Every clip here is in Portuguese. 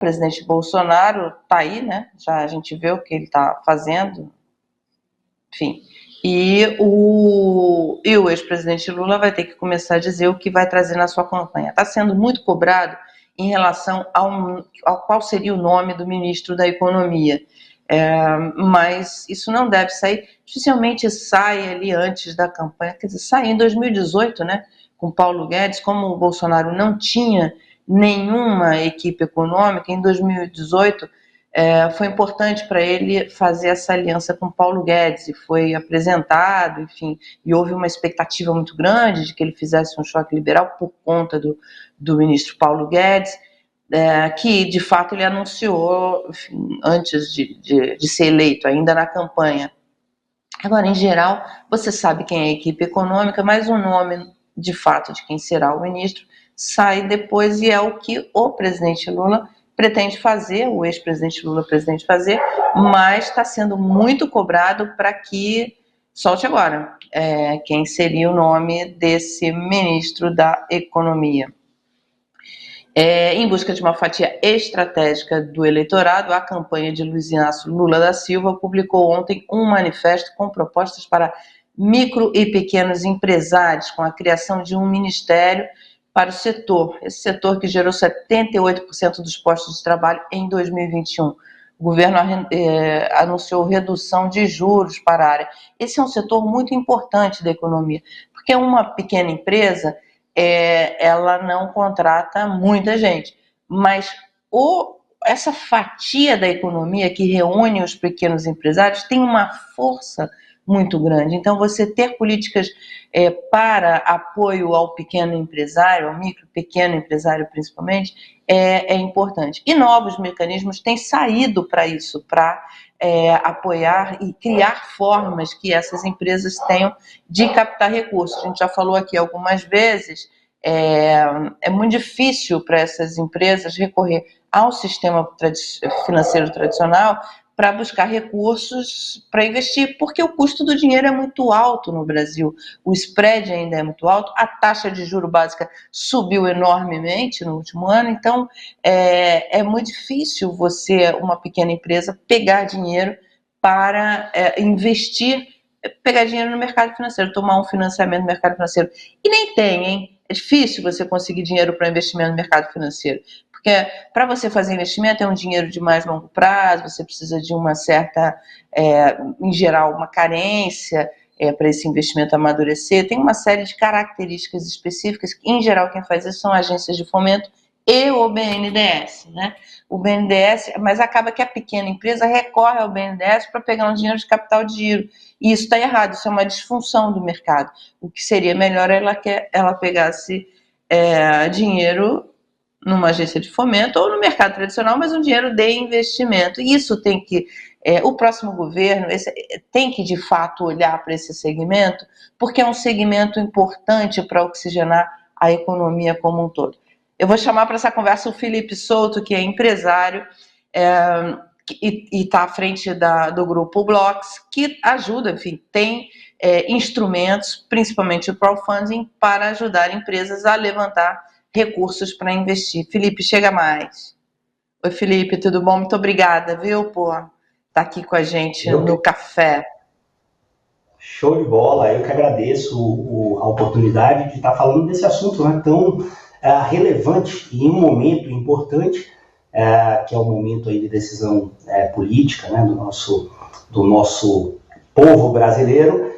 presidente Bolsonaro está aí, né? Já a gente vê o que ele está fazendo, enfim. E o ex-presidente Lula vai ter que começar a dizer o que vai trazer na sua campanha. Está sendo muito cobrado em relação ao qual seria o nome do ministro da Economia. Mas isso não deve sair, dificilmente sai ali antes da campanha, quer dizer, sai em 2018, né, com Paulo Guedes, como o Bolsonaro não tinha nenhuma equipe econômica, em 2018 foi importante para ele fazer essa aliança com Paulo Guedes, e foi apresentado, enfim, e houve uma expectativa muito grande de que ele fizesse um choque liberal por conta do ministro Paulo Guedes, que de fato ele anunciou, enfim, antes de ser eleito, ainda na campanha. Agora, em geral, você sabe quem é a equipe econômica, mas o nome de fato de quem será o ministro sai depois, e é o que o presidente Lula pretende fazer, o ex-presidente Lula pretende fazer, mas está sendo muito cobrado para que solte agora quem seria o nome desse ministro da Economia. Em busca de uma fatia estratégica do eleitorado, a campanha de Luiz Inácio Lula da Silva publicou ontem um manifesto com propostas para micro e pequenos empresários, com a criação de um ministério para o setor, esse setor que gerou 78% dos postos de trabalho em 2021. O governo anunciou redução de juros para a área. Esse é um setor muito importante da economia, porque uma pequena empresa ela não contrata muita gente, mas essa fatia da economia que reúne os pequenos empresários tem uma força muito grande. Então, você ter políticas para apoio ao pequeno empresário, ao micro, pequeno empresário principalmente, é importante. E novos mecanismos têm saído para isso, para apoiar e criar formas que essas empresas tenham de captar recursos. A gente já falou aqui algumas vezes, é muito difícil para essas empresas recorrer ao sistema financeiro tradicional para buscar recursos para investir, porque o custo do dinheiro é muito alto no Brasil, o spread ainda é muito alto, a taxa de juro básica subiu enormemente no último ano, então é muito difícil você, uma pequena empresa, pegar dinheiro para investir, pegar dinheiro no mercado financeiro, tomar um financiamento no mercado financeiro. E nem tem, hein? É difícil você conseguir dinheiro para investimento no mercado financeiro, porque para você fazer investimento é um dinheiro de mais longo prazo, você precisa de uma certa, em geral, uma carência para esse investimento amadurecer, tem uma série de características específicas, que em geral quem faz isso são agências de fomento e o BNDES, né? O BNDES, mas acaba que a pequena empresa recorre ao BNDES para pegar um dinheiro de capital de giro, e isso está errado, isso é uma disfunção do mercado. O que seria melhor é ela pegasse dinheiro numa agência de fomento ou no mercado tradicional, mas um dinheiro de investimento. E isso tem que, o próximo governo tem que de fato olhar para esse segmento, porque é um segmento importante para oxigenar a economia como um todo. Eu vou chamar para essa conversa o Felipe Souto, que é empresário e está à frente do grupo Blocks, que ajuda, enfim, tem instrumentos, principalmente o crowdfunding, para ajudar empresas a levantar recursos para investir. Felipe, chega mais. Oi, Felipe, tudo bom? Muito obrigada, viu, por estar aqui com a gente no café. Show de bola, eu que agradeço a oportunidade de estar falando desse assunto, né, tão relevante e em um momento importante, que é o momento aí de decisão política, né, do nosso povo brasileiro,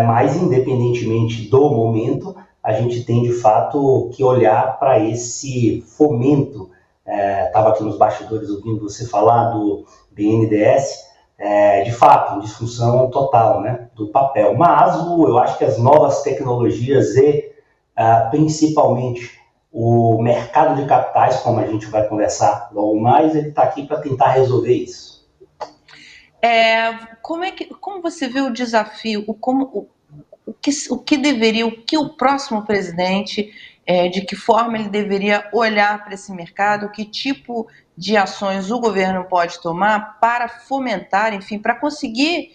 mas independentemente do momento, a gente tem de fato que olhar para esse fomento. Estava aqui nos bastidores ouvindo você falar do BNDES, de fato, disfunção total, né, do papel. Mas eu acho que as novas tecnologias e principalmente o mercado de capitais, como a gente vai conversar logo mais, ele está aqui para tentar resolver isso. Como você vê o desafio, o que o próximo presidente, de que forma ele deveria olhar para esse mercado, que tipo de ações o governo pode tomar para fomentar, enfim, para conseguir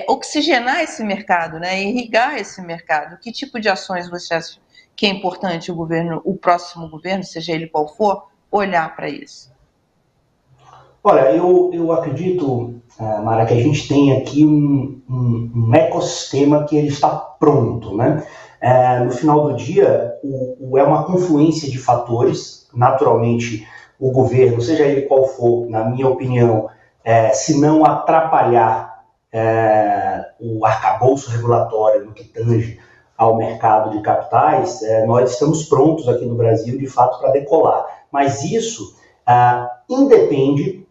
oxigenar esse mercado, né, irrigar esse mercado? Que tipo de ações você acha que é importante o próximo governo, seja ele qual for, olhar para isso? Olha, eu acredito, Mara, que a gente tem aqui um ecossistema que ele está pronto, né? No final do dia, é uma confluência de fatores. Naturalmente, o governo, seja ele qual for, na minha opinião, se não atrapalhar o arcabouço regulatório no que tange ao mercado de capitais, nós estamos prontos aqui no Brasil, de fato, para decolar. Mas isso independe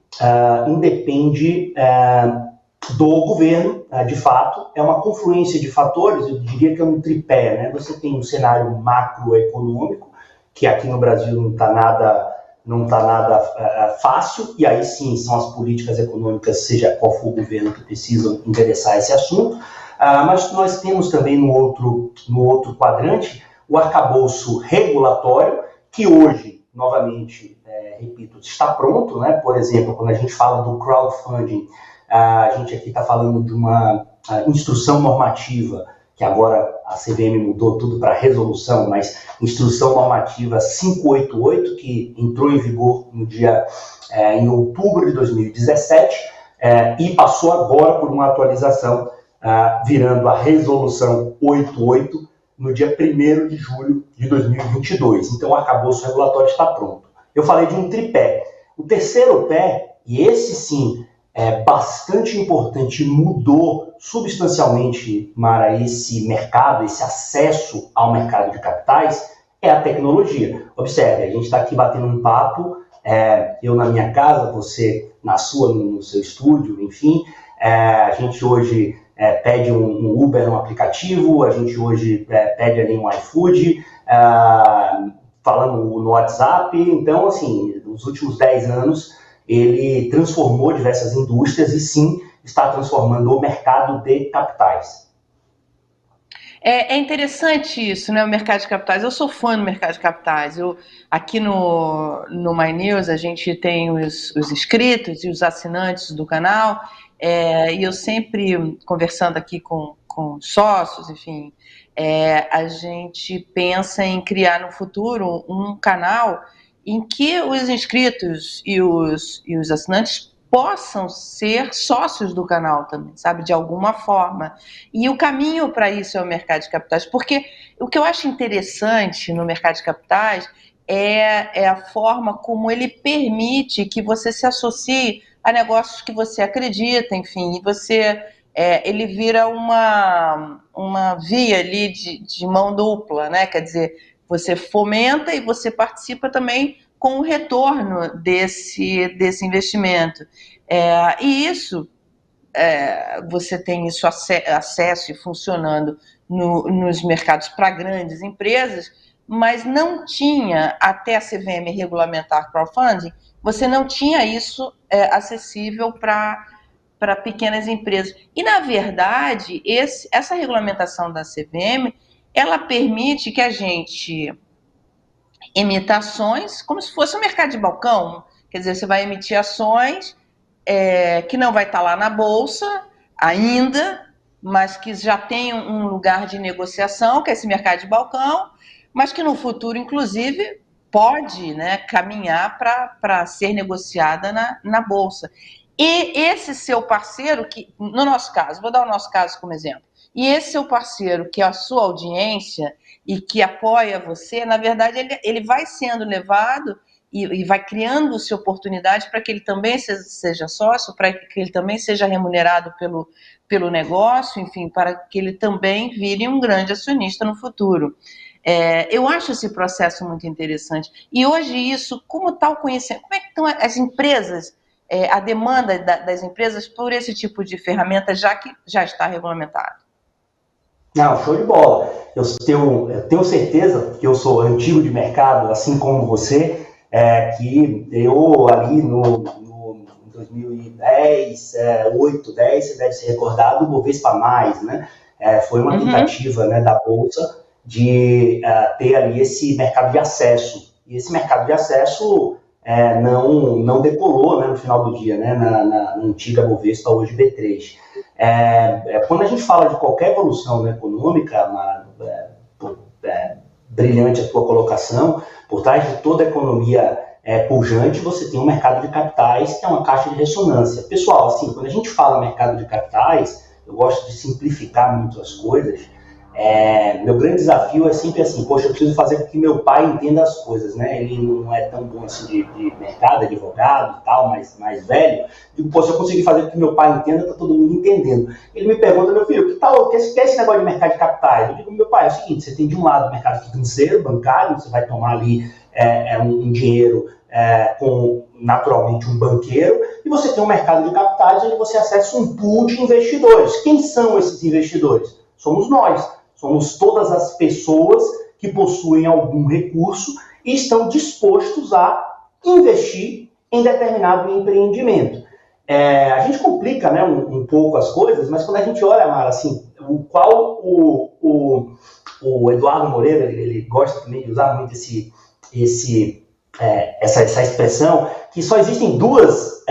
do governo, de fato, é uma confluência de fatores, eu diria que é um tripé, né? Você tem um cenário macroeconômico, que aqui no Brasil não está nada fácil, e aí sim são as políticas econômicas, seja qual for o governo, que precisam endereçar esse assunto, mas nós temos também no outro quadrante o arcabouço regulatório, que hoje, novamente, repito, está pronto, né? Por exemplo, quando a gente fala do crowdfunding, a gente aqui está falando de uma instrução normativa, que agora a CVM mudou tudo para resolução, mas instrução normativa 588, que entrou em vigor em outubro de 2017, e passou agora por uma atualização, virando a resolução 88 no dia 1º de julho de 2022. Então, o arcabouço regulatório está pronto. Eu falei de um tripé. O terceiro pé, e esse sim é bastante importante, mudou substancialmente, Mara, esse mercado, esse acesso ao mercado de capitais, é a tecnologia. Observe, a gente está aqui batendo um papo, eu na minha casa, você na sua, no seu estúdio, enfim, a gente hoje pede um Uber no aplicativo, a gente hoje pede ali um iFood, falando no WhatsApp. Então, assim, nos últimos 10 anos, ele transformou diversas indústrias e, sim, está transformando o mercado de capitais. É interessante isso, né, o mercado de capitais. Eu sou fã do mercado de capitais. Aqui no My News, a gente tem os inscritos e os assinantes do canal, e eu sempre, conversando aqui com sócios, enfim, a gente pensa em criar no futuro um canal em que os inscritos e os assinantes possam ser sócios do canal também, sabe, de alguma forma. E o caminho para isso é o mercado de capitais, porque o que eu acho interessante no mercado de capitais é a forma como ele permite que você se associe a negócios que você acredita, enfim, e você... ele vira uma via ali de mão dupla, né? Quer dizer, você fomenta e você participa também com o retorno desse investimento. E isso, você tem isso acesso e funcionando nos mercados para grandes empresas, mas não tinha, até a CVM regulamentar crowdfunding, você não tinha isso acessível para pequenas empresas. E, na verdade, essa regulamentação da CVM, ela permite que a gente emita ações como se fosse um mercado de balcão. Quer dizer, você vai emitir ações que não vai estar lá na Bolsa ainda, mas que já tem um lugar de negociação, que é esse mercado de balcão, mas que no futuro, inclusive, pode, né, caminhar para ser negociada na Bolsa. E esse seu parceiro, que no nosso caso, vou dar o nosso caso como exemplo, e esse seu parceiro, que é a sua audiência e que apoia você, na verdade, ele vai sendo levado e vai criando-se oportunidade para que ele também seja sócio, para que ele também seja remunerado pelo negócio, enfim, para que ele também vire um grande acionista no futuro. Eu acho esse processo muito interessante. E hoje isso, como está o conhecimento? Como é que estão as empresas, a demanda das empresas por esse tipo de ferramenta, já que já está regulamentado? Não, show de bola. Eu tenho certeza que eu sou antigo de mercado, assim como você, que eu ali no 2010, 8, 10, você deve se recordar do Bovespa+, né? Foi uma tentativa, né, da Bolsa de ter ali esse mercado de acesso. E esse mercado de acesso não decolou, né, no final do dia, né, na antiga Bovespa, hoje B3. Quando a gente fala de qualquer evolução, né, econômica, brilhante a tua colocação, por trás de toda a economia pujante, você tem um mercado de capitais que é uma caixa de ressonância. Pessoal, assim, quando a gente fala mercado de capitais, eu gosto de simplificar muito as coisas. Meu grande desafio é sempre assim, poxa, eu preciso fazer com que meu pai entenda as coisas, né? Ele não é tão bom assim de mercado, advogado e tal, mais velho. Digo, pô, se eu conseguir fazer com que meu pai entenda, tá todo mundo entendendo. Ele me pergunta, meu filho, que tal, que é esse negócio de mercado de capitais? Eu digo, meu pai, é o seguinte, você tem de um lado o mercado financeiro, bancário, você vai tomar ali um dinheiro com, naturalmente, um banqueiro, e você tem um mercado de capitais onde você acessa um pool de investidores. Quem são esses investidores? Somos nós. Somos todas as pessoas que possuem algum recurso e estão dispostos a investir em determinado empreendimento. A gente complica, né, um pouco as coisas, mas quando a gente olha, Mara, assim, o Eduardo Moreira, ele gosta também de usar muito essa expressão, que só existem duas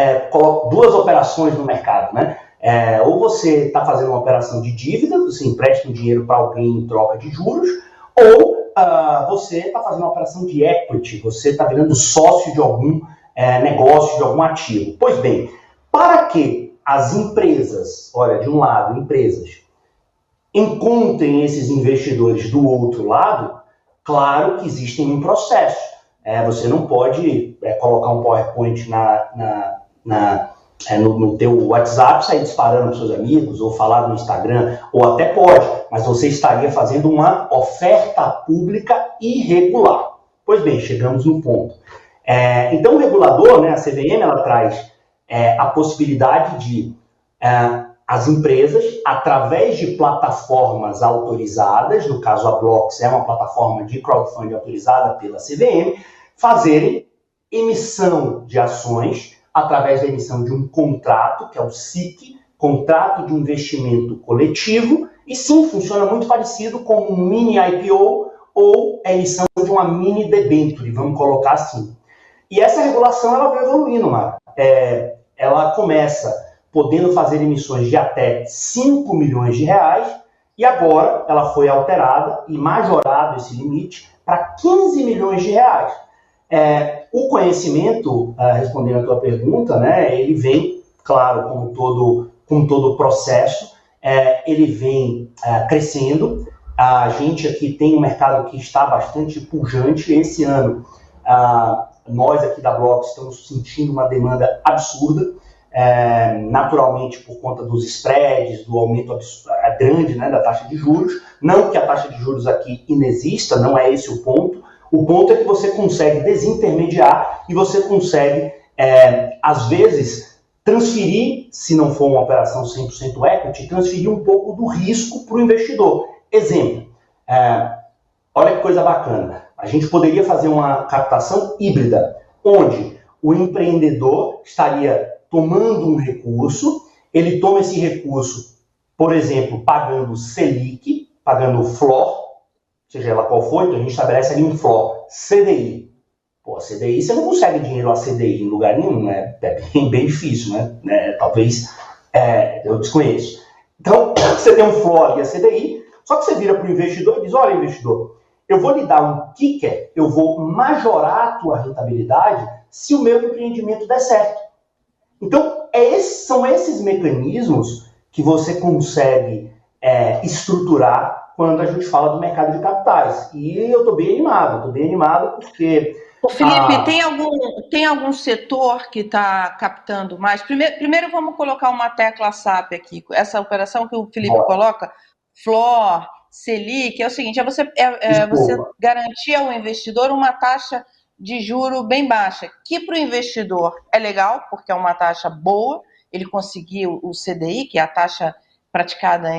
operações no mercado, né? Ou você está fazendo uma operação de dívida, você empresta um dinheiro para alguém em troca de juros, ou você está fazendo uma operação de equity, você está virando sócio de algum negócio, de algum ativo. Pois bem, para que as empresas, olha, de um lado, empresas, encontrem esses investidores do outro lado, claro que existe um processo. Você não pode colocar um PowerPoint no teu WhatsApp, sair disparando para os seus amigos, ou falar no Instagram, ou até pode, mas você estaria fazendo uma oferta pública irregular. Pois bem, chegamos no ponto. Então, o regulador, né, a CVM, ela traz a possibilidade de as empresas, através de plataformas autorizadas, no caso a Blocks é uma plataforma de crowdfunding autorizada pela CVM, fazerem emissão de ações através da emissão de um contrato, que é o SIC, Contrato de Investimento Coletivo, e sim, funciona muito parecido com um mini IPO ou a emissão de uma mini debenture, vamos colocar assim. E essa regulação ela vai evoluindo, Mara. Ela começa podendo fazer emissões de até 5 milhões de reais, e agora ela foi alterada e majorado esse limite para 15 milhões de reais. O conhecimento, respondendo a tua pergunta, né, ele vem, claro, como todo processo, ele vem crescendo. A gente aqui tem um mercado que está bastante pujante. Esse ano, nós aqui da Blocks estamos sentindo uma demanda absurda, naturalmente por conta dos spreads, do aumento grande, né, da taxa de juros. Não que a taxa de juros aqui inexista, não é esse o ponto. O ponto é que você consegue desintermediar e você consegue, às vezes, transferir, se não for uma operação 100% equity, transferir um pouco do risco para o investidor. Exemplo, olha que coisa bacana. A gente poderia fazer uma captação híbrida, onde o empreendedor estaria tomando um recurso, ele toma esse recurso, por exemplo, pagando Selic, pagando floor, seja ela qual for, então a gente estabelece ali um floor, CDI. Pô, CDI, você não consegue dinheiro a CDI em lugar nenhum, né? É bem difícil, né? Talvez, eu desconheço. Então, você tem um floor ali a CDI, só que você vira para o investidor e diz, olha, investidor, eu vou lhe dar um kicker, eu vou majorar a tua rentabilidade se o meu empreendimento der certo. Então, são esses mecanismos que você consegue estruturar quando a gente fala do mercado de capitais. E eu estou bem animado porque... Ô, Felipe, tem algum setor que está captando mais? Primeiro vamos colocar uma tecla SAP aqui. Essa operação que o Felipe coloca, Flor, Selic, é o seguinte, você garantir ao investidor uma taxa de juro bem baixa, que para o investidor é legal, porque é uma taxa boa, ele conseguiu o CDI, que é a taxa praticada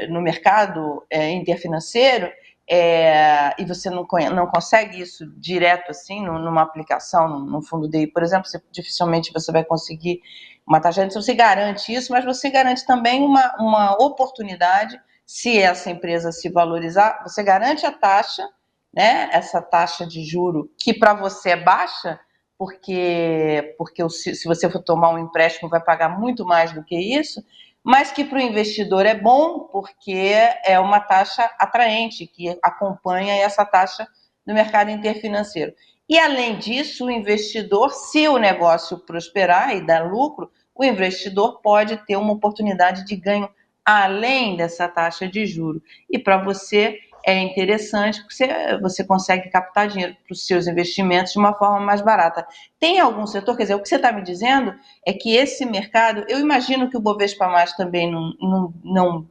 no mercado interfinanceiro, e você não consegue isso direto assim, numa aplicação, num fundo DI, por exemplo, dificilmente você vai conseguir uma taxa, você garante isso, mas você garante também uma oportunidade, se essa empresa se valorizar, você garante a taxa, né, essa taxa de juro, que para você é baixa, porque se você for tomar um empréstimo vai pagar muito mais do que isso, mas que para o investidor é bom, porque é uma taxa atraente, que acompanha essa taxa do mercado interfinanceiro. E, além disso, o investidor, se o negócio prosperar e dar lucro, o investidor pode ter uma oportunidade de ganho além dessa taxa de juros. E para você é interessante, porque você consegue captar dinheiro para os seus investimentos de uma forma mais barata. Tem algum setor, quer dizer, o que você está me dizendo é que esse mercado, eu imagino que o Bovespa Mais também não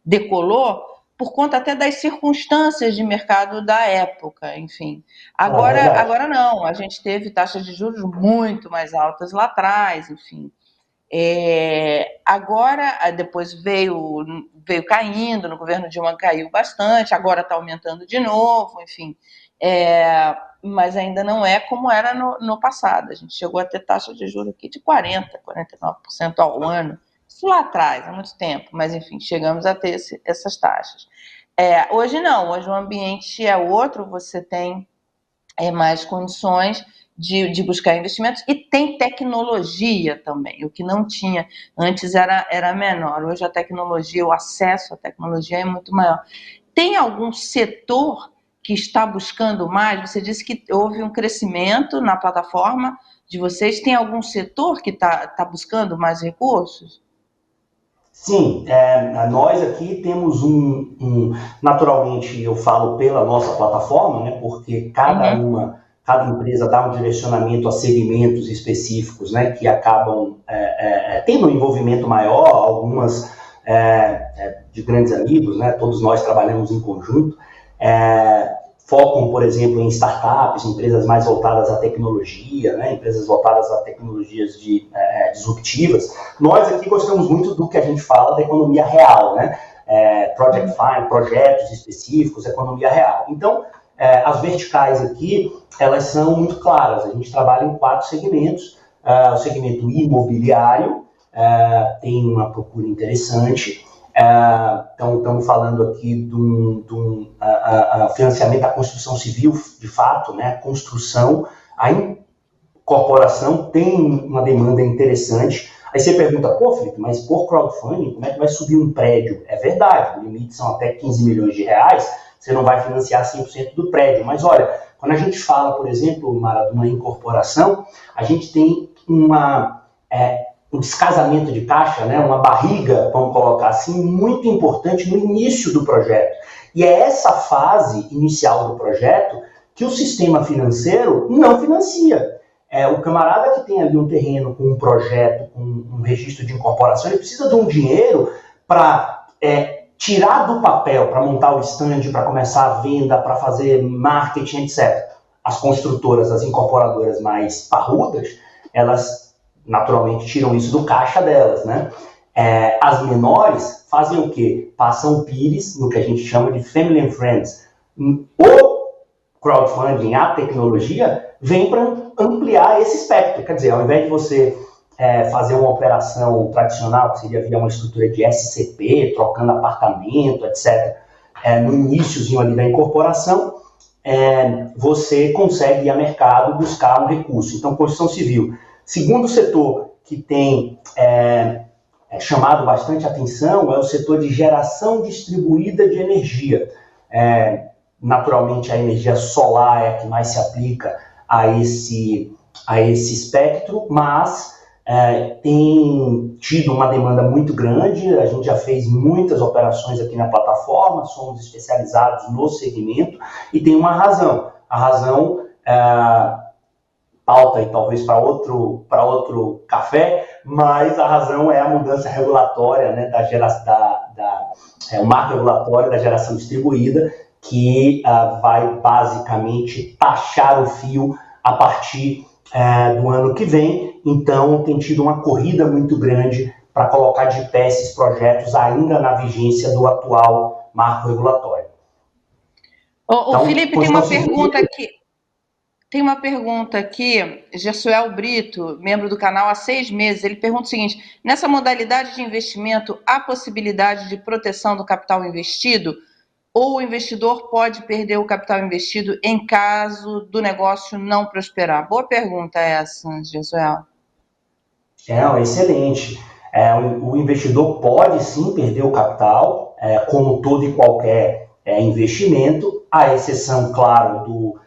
decolou, por conta até das circunstâncias de mercado da época, enfim. Agora não, a gente teve taxas de juros muito mais altas lá atrás, enfim. Agora, depois veio caindo, no governo Dilma caiu bastante, agora está aumentando de novo, enfim. Mas ainda não é como era no passado. A gente chegou a ter taxa de juros aqui de 40%, 49% ao ano. Isso lá atrás, há muito tempo, mas enfim, chegamos a ter essas taxas. Hoje não, hoje o ambiente é outro, você tem mais condições de buscar investimentos e tem tecnologia também, o que não tinha antes era menor. Hoje a tecnologia, o acesso à tecnologia é muito maior. Tem algum setor que está buscando mais? Você disse que houve um crescimento na plataforma de vocês. Tem algum setor que está buscando mais recursos? Sim, nós aqui temos naturalmente eu falo pela nossa plataforma, né, porque cada empresa dá um direcionamento a segmentos específicos, né, que acabam tendo um envolvimento maior, algumas de grandes amigos, né, todos nós trabalhamos em conjunto, focam, por exemplo, em startups, empresas mais voltadas à tecnologia, né, empresas voltadas a tecnologias disruptivas. Nós aqui gostamos muito do que a gente fala da economia real, né, project finance, projetos específicos, economia real. Então, as verticais aqui, elas são muito claras. A gente trabalha em 4 segmentos. O segmento imobiliário tem uma procura interessante. Então, estamos falando aqui do financiamento da construção civil, de fato, né? A construção, a incorporação tem uma demanda interessante. Aí você pergunta, pô, Felipe, mas por crowdfunding, como é que vai subir um prédio? É verdade, o limite são até 15 milhões de reais, você não vai financiar 100% do prédio. Mas olha, quando a gente fala, por exemplo, Mara, de uma incorporação, a gente tem um descasamento de caixa, né, uma barriga, vamos colocar assim, muito importante no início do projeto. E é essa fase inicial do projeto que o sistema financeiro não financia. O camarada que tem ali um terreno com um projeto, com um registro de incorporação, ele precisa de um dinheiro para tirar do papel, para montar o stand, para começar a venda, para fazer marketing, etc. As construtoras, as incorporadoras mais parrudas, elas naturalmente tiram isso do caixa delas, né? As menores fazem o quê? Passam pires no que a gente chama de family and friends. O crowdfunding, a tecnologia, vem para ampliar esse espectro. Quer dizer, ao invés de você fazer uma operação tradicional, que seria via uma estrutura de SCP, trocando apartamento, etc., no iniciozinho ali da incorporação, você consegue ir a mercado buscar um recurso. Então, construção civil. Segundo setor que tem chamado bastante atenção é o setor de geração distribuída de energia. Naturalmente, a energia solar é a que mais se aplica a esse espectro, mas tem tido uma demanda muito grande. A gente já fez muitas operações aqui na plataforma, somos especializados no segmento e tem uma razão. A razão pauta e talvez para outro café, mas a razão é a mudança regulatória, né, o marco regulatório da geração distribuída, que vai basicamente taxar o fio a partir do ano que vem. Então, tem tido uma corrida muito grande para colocar de pé esses projetos ainda na vigência do atual marco regulatório. Então, Felipe, tem uma pergunta aqui. Tem uma pergunta aqui, Gersuel Brito, membro do canal há 6 meses, ele pergunta o seguinte: nessa modalidade de investimento, há possibilidade de proteção do capital investido? Ou o investidor pode perder o capital investido em caso do negócio não prosperar? Boa pergunta essa, Gersuel. Excelente. O investidor pode sim perder o capital, como todo e qualquer investimento, à exceção, claro,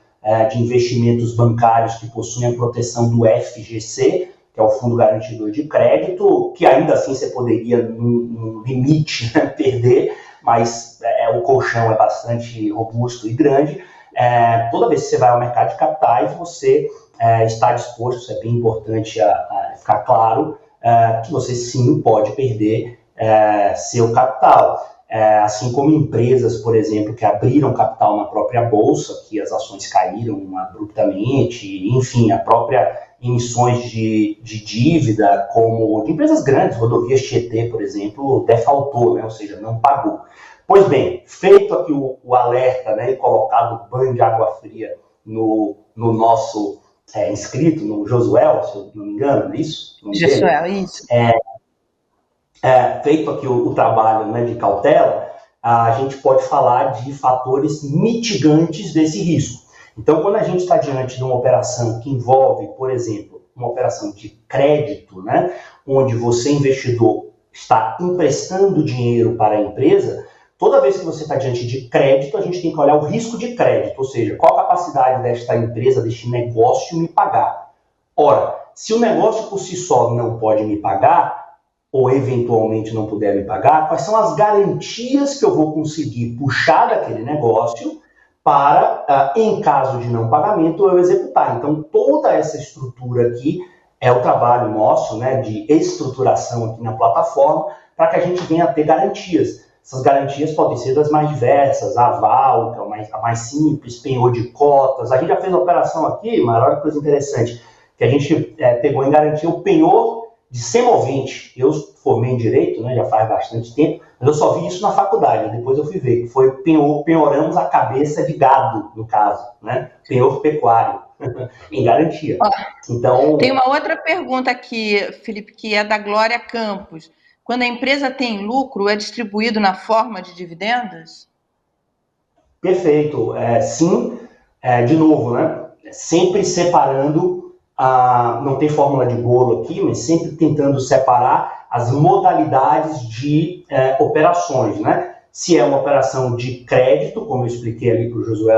de investimentos bancários que possuem a proteção do FGC, que é o Fundo Garantidor de Crédito, que ainda assim você poderia, num limite, né, perder, mas o colchão é bastante robusto e grande. Toda vez que você vai ao mercado de capitais, você está disposto, isso é bem importante a ficar claro, que você sim pode perder seu capital. Assim como empresas, por exemplo, que abriram capital na própria bolsa, que as ações caíram abruptamente, enfim, a própria emissões de dívida, como de empresas grandes, Rodovias Tietê, por exemplo, defaultou, né, ou seja, não pagou. Pois bem, feito aqui o alerta, né, e colocado o banho de água fria no nosso inscrito, no Josuel, se eu não me engano, não é isso? Josuel, isso. Feito aqui o trabalho, né, de cautela, a gente pode falar de fatores mitigantes desse risco. Então, quando a gente está diante de uma operação que envolve, por exemplo, uma operação de crédito, né, onde você, investidor, está emprestando dinheiro para a empresa, toda vez que você está diante de crédito, a gente tem que olhar o risco de crédito, ou seja, qual a capacidade desta empresa, deste negócio me pagar. Ora, se o negócio por si só não pode me pagar, ou eventualmente não puder me pagar, quais são as garantias que eu vou conseguir puxar daquele negócio para, em caso de não pagamento, eu executar. Então, toda essa estrutura aqui é o trabalho nosso, né, de estruturação aqui na plataforma, para que a gente venha a ter garantias. Essas garantias podem ser das mais diversas, aval, que é a mais simples, penhor de cotas. A gente já fez uma operação aqui, mas olha que coisa interessante, que a gente pegou em garantia o penhor de semovente. Eu formei em Direito, né, já faz bastante tempo, mas eu só vi isso na faculdade, depois eu fui ver, que foi penhoramos a cabeça de gado, no caso, né, penhor pecuário, em garantia. Então, tem uma outra pergunta aqui, Felipe, que é da Glória Campos. Quando a empresa tem lucro, é distribuído na forma de dividendos? Perfeito. Sim, de novo, né, sempre separando, não tem fórmula de bolo aqui, mas sempre tentando separar as modalidades de operações, né? Se é uma operação de crédito, como eu expliquei ali para o Josué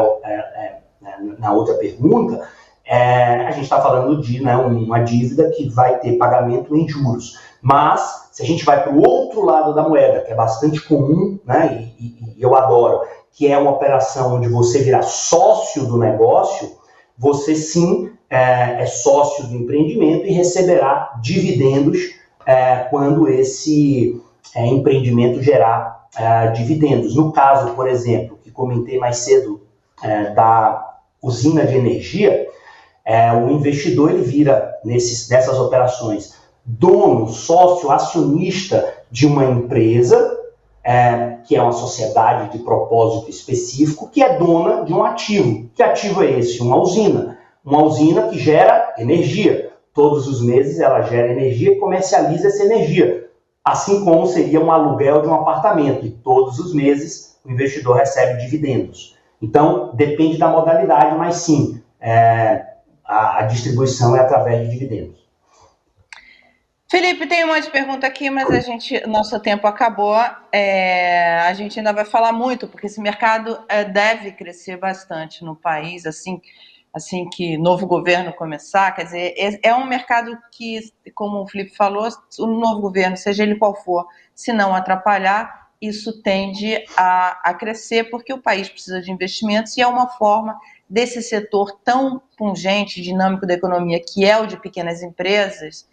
na outra pergunta, a gente está falando de, né, uma dívida que vai ter pagamento em juros. Mas, se a gente vai para o outro lado da moeda, que é bastante comum, né, e eu adoro, que é uma operação onde você vira sócio do negócio, você sim é sócio do empreendimento e receberá dividendos quando esse empreendimento gerar dividendos. No caso, por exemplo, que comentei mais cedo da usina de energia, o investidor ele vira nessas operações dono, sócio, acionista de uma empresa, que é uma sociedade de propósito específico, que é dona de um ativo. Que ativo é esse? Uma usina. Uma usina que gera energia. Todos os meses ela gera energia e comercializa essa energia. Assim como seria um aluguel de um apartamento. E todos os meses o investidor recebe dividendos. Então, depende da modalidade, mas sim, a distribuição é através de dividendos. Felipe, tem um monte de pergunta aqui, mas nosso tempo acabou. A gente ainda vai falar muito, porque esse mercado deve crescer bastante no país, assim que novo governo começar. Quer dizer, é um mercado que, como o Felipe falou, o novo governo, seja ele qual for, se não atrapalhar, isso tende a crescer, porque o país precisa de investimentos e é uma forma desse setor tão pungente, dinâmico da economia, que é o de pequenas empresas.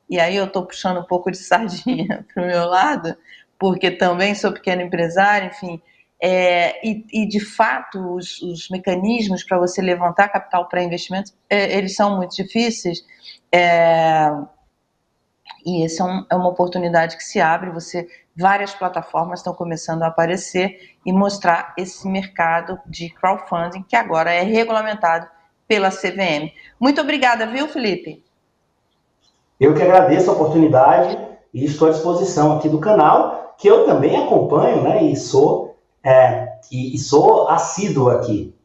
E aí eu estou puxando um pouco de sardinha para o meu lado, porque também sou pequeno empresário, enfim. E de fato, os mecanismos para você levantar capital para investimentos, eles são muito difíceis. E essa é uma oportunidade que se abre. Várias plataformas estão começando a aparecer e mostrar esse mercado de crowdfunding, que agora é regulamentado pela CVM. Muito obrigada, viu, Felipe? Eu que agradeço a oportunidade e estou à disposição aqui do canal, que eu também acompanho, né, e sou assíduo aqui.